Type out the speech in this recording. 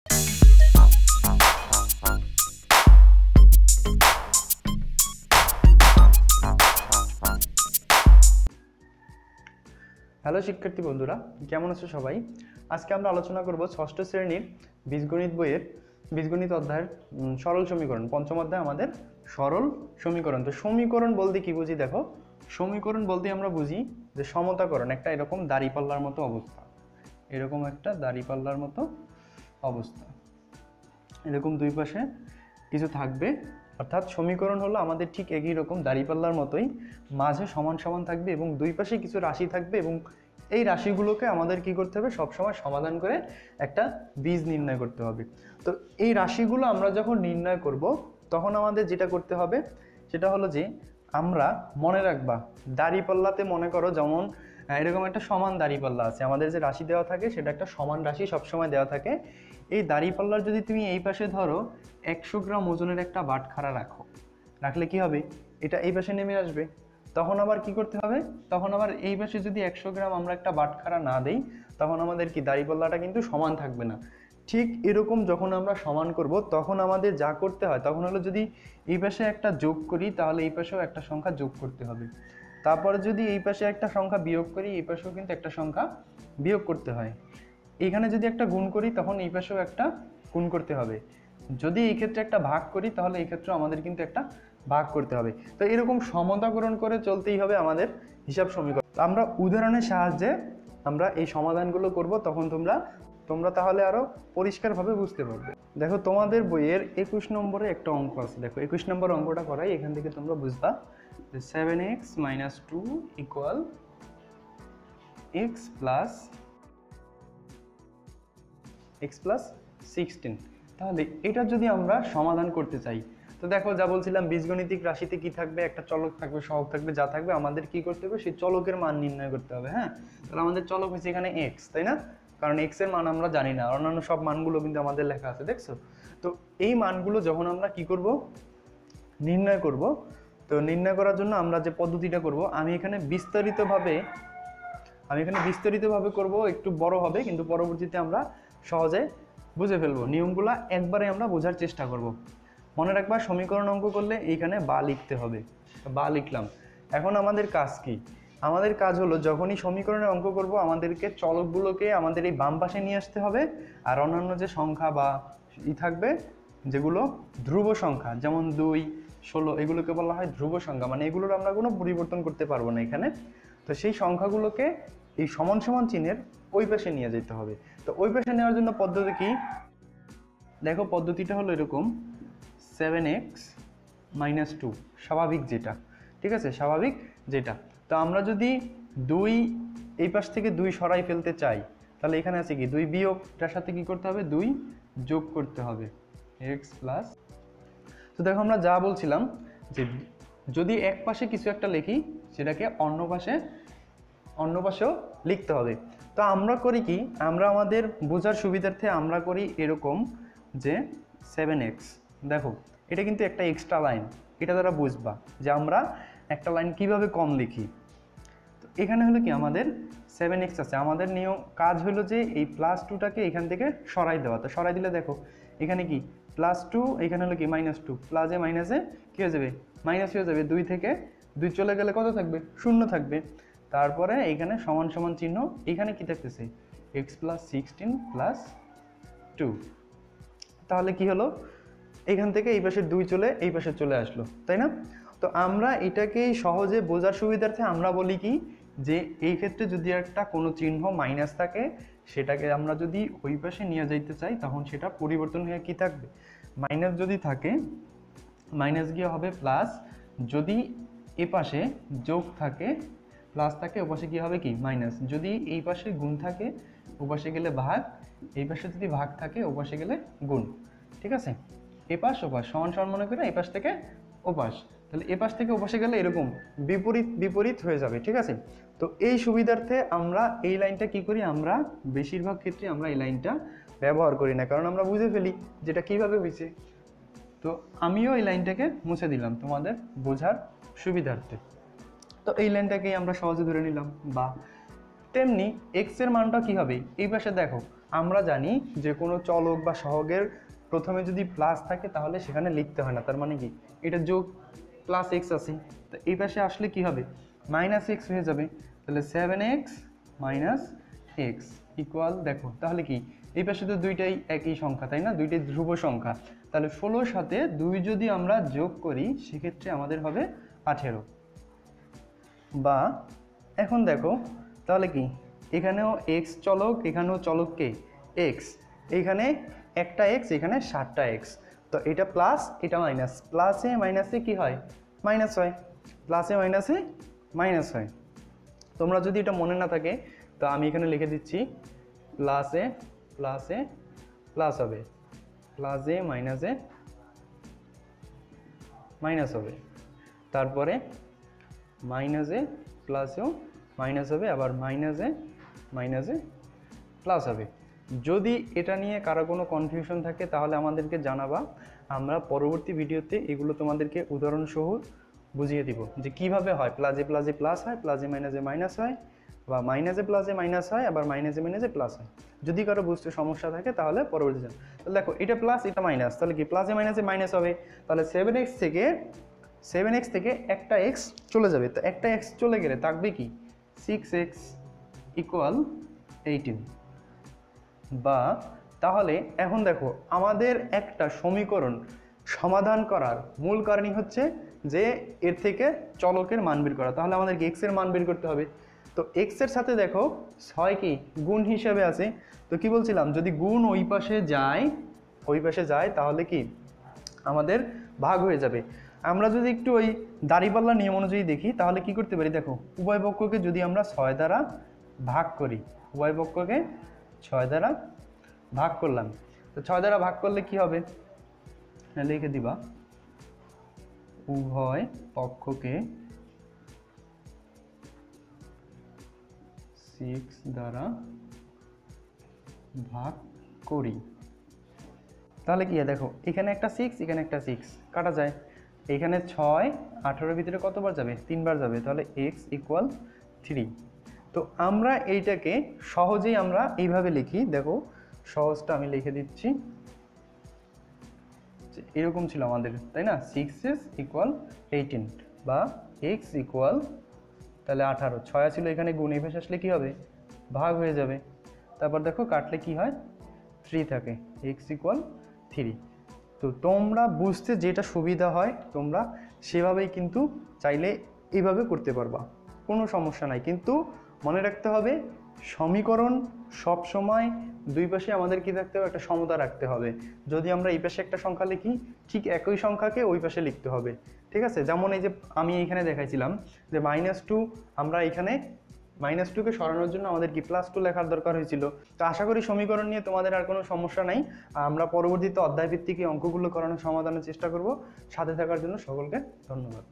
Hello শিক্ষার্থী বন্ধুরা, কেমন আছো সবাই? আজকে আমরা আলোচনা করব ষষ্ঠ শ্রেণীর বীজগণিত বইয়ের বীজগণিত অধ্যায়ের সরল সমীকরণ। পঞ্চম অধ্যায় আমাদের সরল সমীকরণ। তো সমীকরণ বলতে কি বুঝি? দেখো, সমীকরণ বলতে আমরা বুঝি যে সমতাকরণ, একটা এরকম দাঁড়িপাল্লার মতো অবস্থা, এরকম একটা দাঁড়িপাল্লার মতো অবস্থা, এরকম দুই পাশে কিছু থাকবে, অর্থাৎ সমীকরণ হলো আমাদের ঠিক একই রকম দাঁড়িপাল্লার মতোই, মাঝে সমান সমান থাকবে এবং দুই পাশে কিছু রাশি থাকবে এবং এই রাশিগুলোকে আমাদের কি করতে হবে? সবসময় সমাধান করে একটা বীজ নির্ণয় করতে হবে। তো এই রাশিগুলো আমরা যখন নির্ণয় করব তখন আমাদের যেটা করতে হবে সেটা হলো যে আমরা মনে রাখবা দাঁড়িপাল্লাতে মনে করো যেমন এরকম একটা সমান দাঁড়িপাল্লা আছে, আমাদের যে রাশি দেওয়া থাকে সেটা একটা সমান রাশি সবসময় দেওয়া থাকে। এই দাঁড়িপাল্লার যদি তুমি এই পাশে ধরো 100 গ্রাম ওজনের একটা বাটখারা রাখো, রাখলে কি হবে? এটা এই পাশে নেমে আসবে। তখন আবার কি করতে হবে? তখন আবার এই পাশে যদি 100 গ্রাম আমরা একটা বাটখারা না দেই তখন আমাদের কি দাঁড়িপাল্লাটা কিন্তু সমান থাকবে না। ঠিক এরকম যখন আমরা সমান করব তখন আমাদের যা করতে হয় তখন হলো যদি এই পাশে একটা যোগ করি তাহলে এই পাশেও একটা সংখ্যা যোগ করতে হবে, তারপরে যদি এই পাশে একটা সংখ্যা বিয়োগ করি এই পাশেও কিন্তু একটা সংখ্যা বিয়োগ করতে হয়, এখানে যদি একটা গুণ করি তখন এই পাশেও একটা গুণ করতে হবে, যদি এই ক্ষেত্রে একটা ভাগ করি তাহলে এই ক্ষেত্রে আমাদের কিন্তু একটা ভাগ করতে হবে। তো এরকম সমতাকরণ করে চলতেই হবে আমাদের হিসাব সমীকরণ। আমরা উদাহরণের সাহায্যে আমরা এই সমাধানগুলো করব, তখন তোমরা তাহলে আরো পরিষ্কারভাবে বুঝতে পারবে। দেখো, তোমাদের বইয়ের 21 নম্বরে একটা অঙ্ক আছে। দেখো 21 নম্বর অঙ্কটা করাই, এখান থেকে তোমরা বুঝবা যে 7x - 2 = x plus 16। তাহলে এটা যদি আমরা সমাধান করতে চাই তো দেখো, যা বলছিলাম বীজগণিতিক রাশিতে কি থাকবে? একটা চলক থাকবে, সহগ থাকবে, যা থাকবে আমাদের কি করতে হবে? সেই চলকের মান নির্ণয় করতে হবে। হ্যাঁ, তাহলে আমাদের চলক হচ্ছে এখানে x, তাই না? কারণ x এর মান আমরা জানি না, অন্যান্য সব মানগুলো কিন্তু আমাদের লেখা আছে, দেখছো? তো এই মানগুলো যখন আমরা কি করব? নির্ণয় করব। তো নির্ণয় করার জন্য আমরা যে পদ্ধতিটা করব, আমি এখানে বিস্তারিতভাবে করব, একটু বড় হবে কিন্তু পরবর্তীতে আমরা সহজে বুঝে ফেলবো। নিয়মগুলো একবারে আমরা বোঝার চেষ্টা করব। মনে রাখবা, সমীকরণ অঙ্ক করলে এইখানে বা লিখতে হবে, বা লিখলাম। এখন আমাদের কাজ কি? আমাদের কাজ হলো যখনই সমীকরণের অঙ্ক করব আমাদেরকে চলকগুলোকে আমাদের এই বাম পাশে নিয়ে আসতে হবে, আর অন্যান্য যে সংখ্যা বা থাকবে যেগুলো ধ্রুব সংখ্যা, যেমন 2, 16, এগুলোকে বলা হয় ধ্রুব সংখ্যা, মানে এগুলোর আমরা কোনো পরিবর্তন করতে পারবো না এখানে। তো সেই সংখ্যাগুলোকে এই সমান সমান চিহ্নের ওই পাশে নিয়ে যেতে হবে। তো ওই পাশে নেওয়ার জন্য পদ্ধতি কি? দেখো, পদ্ধতিটা হলো এরকম, 7x - 2, স্বাভাবিক যেটা, ঠিক আছে, স্বাভাবিক যেটা। তো আমরা যদি 2 এই পাশ থেকে 2 সরাই ফেলতে চাই তাহলে এখানে আছে কি 2 বিয়োগ, এটার সাথে কি করতে হবে? 2 যোগ করতে হবে, x প্লাস। তো দেখো, আমরা যা বলছিলাম যে যদি এক পাশে কিছু একটা লিখি সেটাকে অন্য পাশেও লিখতে হবে। তো আমরা করি কি? আমরা আমাদের বোঝার সুবিধার্থে আমরা করি এরকম যে 7x, দেখো এটা কিন্তু একটা এক্সট্রা লাইন, এটা দ্বারা বুঝবা যে আমরা একটা লাইন কিভাবে কম লিখি। তো এখানে হলো কি আমাদের 7x আছে, আমাদের নিয়ম কাজ হলো যে এই +2টাকে এখান থেকে সরাই দেওয়া। তো সরাই দিলে দেখো এখানে কি +2, এখানে হলো কি -2, প্লাসে মাইনাসে কি হয়ে যাবে? মাইনাস হয়ে যাবে। 2 থেকে 2 চলে গেলে কত থাকবে? 0 থাকবে। তারপরে এখানে সমান সমান চিহ্ন, এখানে কি থাকতেছে? x + 16 + 2। তাহলে কি হলো? এখান থেকে এই পাশে 2 চলে এই পাশে চলে আসলো, তাই না? তো আমরা এটাকে সহজে বোঝার সুবিধার্থে আমরা বলি কি যে এই ক্ষেত্রে যদি একটা কোনো চিহ্ন মাইনাস থাকে সেটাকে আমরা যদি ওই পাশে নিয়ে যাইতে চাই তখন সেটা পরিবর্তন হয়ে কি থাকবে? মাইনাস যদি থাকে মাইনাস গিয়ে হবে প্লাস, যদি এ পাশে যোগ থাকে প্লাস থাকে ও পাশে কি হবে? কি মাইনাস। যদি এই পাশে গুণ থাকে ও পাশে গেলে ভাগ, এই পাশে যদি ভাগ থাকে ও পাশে গেলে গুণ, ঠিক আছে? এপাশ ওপাশ সমান সমান মনে করে এই পাশ থেকে ওপাশ, তাহলে এপাশ থেকে ওপাশে গেলে এরকম বিপরীত বিপরীত হয়ে যাবে, ঠিক আছে? তো এই সুবিধার্থে আমরা এই লাইনটা কি করি? আমরা বেশিরভাগ ক্ষেত্রে আমরা এই লাইনটা ব্যবহার করি না, কারণ আমরা বুঝে ফেলি যেটা কিভাবে হয়েছে। তো আমিও এই লাইনটাকে মুছে দিলাম তোমাদের বোঝার সুবিধার্থে। তো এই লাইনটাকেই আমরা সহজে ধরে নিলাম বা। তেমনি x এর মানটা কি হবে? এই পাশে দেখো আমরা জানি যে কোনো চলক বা সহগের প্রথমে যদি প্লাস থাকে তাহলে সেখানে লিখতে হয় না, তার মানে কি এটা যোগ প্লাস এক্স আছে, তো এই পাশে আসলে কি হবে মাইনাস এক্স হয়ে যাবে, তাহলে 7x মাইনাস এক্স ইকুয়াল, দেখো তাহলে কি এই পাশে তো দুইটাই একই সংখ্যা তাই না, দুইটাই ধ্রুব সংখ্যা, তাহলে 16 সাথে 2 যদি আমরা যোগ করি সেক্ষেত্রে আমাদের হবে 18। বা এখন দেখো তাহলে কি এখানেও এক্স চলক, এখানেও চলক কে এক্স, এইখানে একটা এক্স, এখানে 7টা এক্স, তো এটা প্লাস এটা মাইনাস, প্লাসে মাইনাসে কি হয় মাইনাস হয়, প্লাসে মাইনাসে মাইনাস হয়। তোমরা যদি এটা মনে না থাকে তো আমি এখানে লিখে দিচ্ছি, প্লাসে প্লাসে প্লাস হবে, প্লাসে মাইনাসে মাইনাস হবে, তারপরে মাইনাসে প্লাসেও মাইনাস হবে, আবার মাইনাসে মাইনাসে প্লাস হবে। যদি এটা নিয়ে কারো কোনো কনফিউশন থাকে তাহলে আমাদেরকে জানাবা, আমরা পরবর্তী ভিডিওতে এগুলো তোমাদেরকে উদাহরণসহ বুঝিয়ে দিব যে কিভাবে হয়, প্লাসে প্লাসে প্লাস হয়, প্লাসে মাইনাসে মাইনাস হয়, বা মাইনাসে প্লাসে মাইনাস হয়, আবার মাইনাসে মাইনাসে প্লাস হয়। যদি কারো বুঝতে সমস্যা থাকে তাহলে পরবর্তী জান। তাহলে দেখো এটা প্লাস এটা মাইনাস, তাহলে কি প্লাসে মাইনাসে মাইনাস হবে, তাহলে 7x থেকে একটা এক্স চলে যাবে, তো একটা এক্স চলে গেলে থাকবে কি 6x ইকুয়াল 18। বা তাহলে এখন দেখো আমাদের একটা সমীকরণ সমাধান করার মূল কারণই হচ্ছে যে এর থেকে চলকের মান বের করা, তাহলে আমাদেরকে এক্স এর মান বের করতে হবে। তো এক্স এর সাথে দেখো 6 কি গুণ হিসেবে আছে, তো কি বলছিলাম যদি গুণ ওই পাশে যায় তাহলে কি আমাদের ভাগ হয়ে যাবে। আমরা যদি একটু ওই দাঁড়িপাল্লা নিয়ম অনুযায়ী দেখি তাহলে কি করতে পারি, দেখো উভয় পক্ষকে যদি আমরা 6 দ্বারা ভাগ করি, উভয় পক্ষকে 6 দ্বারা ভাগ করলাম, তো 6 দ্বারা ভাগ করলে কি হবে লিখে দিবা, উভয় পক্ষকে 6 দ্বারা ভাগ করি, তাহলে কি দেখো এখানে একটা 6 এখানে একটা 6 কাটা যায়, এখানে 6 18 ভিতরে কতবার যাবে 3বার যাবে, তাহলে x ইকুয়াল 3। তো আমরা এইটাকে সহজেই আমরা এইভাবে লিখি, দেখো সহজটা আমি লিখে দিচ্ছি, এরকম ছিল আমাদের তাই না, 6x ইকুয়াল 18 বা x ইকুয়াল তাহলে 18, 6 ছিল এখানে গুণ, এই পাশে আসলে কি হবে ভাগ হয়ে যাবে, তারপর দেখো কাটলে কি হয় 3 থাকে, x ইকুয়াল 3। তো তোমরা বুঝতে যেটা সুবিধা হয় তোমরা সেভাবেই কিন্তু চাইলে এইভাবে করতে পারবা, কোনো সমস্যা নাই, কিন্তু মনে রাখতে হবে সমীকরণ সব সময় দুই পাশে আমাদের কি রাখতে হবে একটা সমতা রাখতে হবে, যদি আমরা এই পাশে একটা সংখ্যা লিখি ঠিক একই সংখ্যাকে ওই পাশে লিখতে হবে, ঠিক আছে। যেমন এই যে আমি এইখানে দেখাইছিলাম যে -2, আমরা এখানে -2কে সরানোর জন্য আমাদের কি +2 লেখার দরকার হয়েছিল। তো আশা করি সমীকরণ নিয়ে তোমাদের আর কোনো সমস্যা নাই, আমরা পরবর্তীতে অধ্যায়ভিত্তিক এই অঙ্কগুলো করানোর সমাধানের চেষ্টা করব। সাথে থাকার জন্য সকলকে ধন্যবাদ।